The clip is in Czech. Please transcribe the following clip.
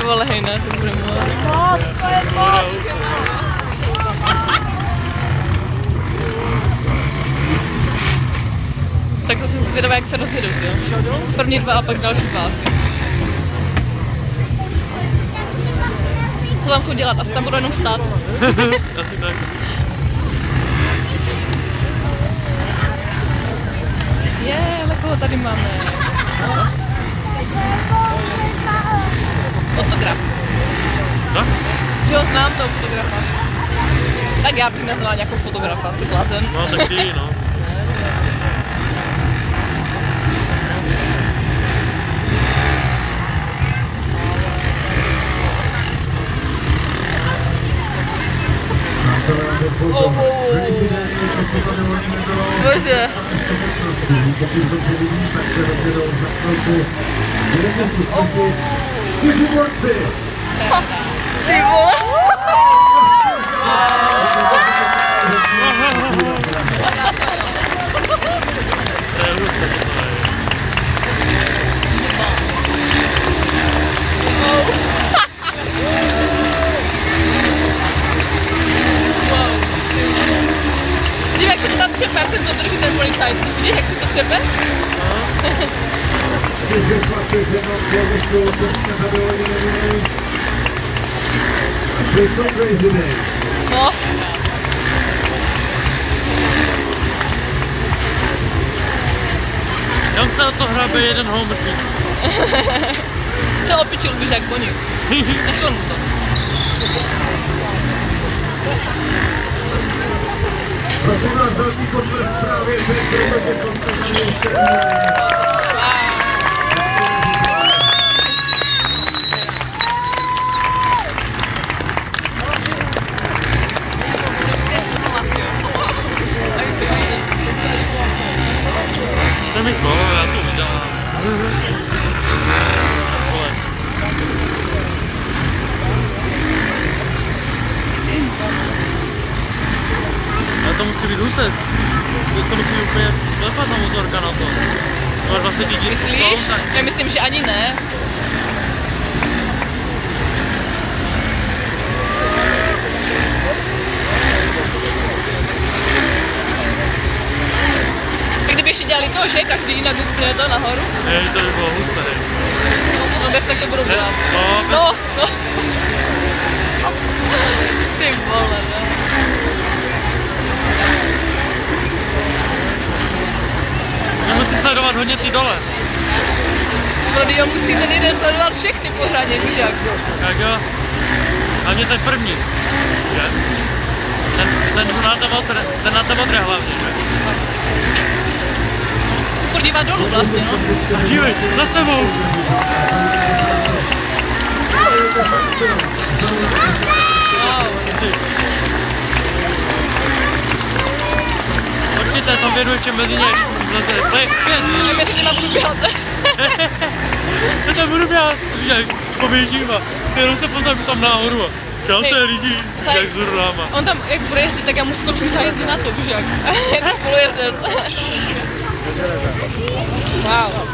vole, hej, ne, to bude moc. Moc, to je moc. Tak to jsem zvědavá, jak se rozjedou, jo? První dva a pak další dva asi. Co tam chcou dělat? Asi tam budou jenom stát. Asi tak. Ale koho tady máme? Fotograf. Co? Jo, znám toho fotografa. Tak já bych neznala nějakou fotografa, ty blázen. No tak ty, no. Bože. Ty vole. Vidím, jak se to tam třepe, jak se to drží ten policajt. Vidíš, jak se to třepe? No. Tam se na to hrabe jeden homer. Co opičil bych jak koník. Nešlo mu to. Prosím vás, velký potlesk právě teď, protože to se ještě To mi kolo, já to udělám. Ale to musí být huset. To musí být úplně lepatá motorka na to. Máš vlastně díky. Myslíš? Já myslím, že ani ne. Tak kdyby ještě dělali to, že každý jinak úplně to nahoru. Hej, to by bylo husté, hej. No bez tak to budou dělat. No. Ty vole, ne. Musí sledovat hodně ty dole. No, musí ten jeden sledovat všechny pořádně, víš jak. Tak jo. Hlavně ten první. Že? Ten na té modré hlavně, že? Furt dívá dolů vlastně, no. A dívej, za sebou. Počkejte, tam vědu ještě mezi ně. Já mezi těma budu běhat. Já tam budu běhat, jak poběžím a jenom se poznám tam nahoru a žádné lidi, jak s hurlama. On tam, jak bude jezdit, tak já mu skočím za jízdy na to, víš jak. Jako spolujezdec. Wow.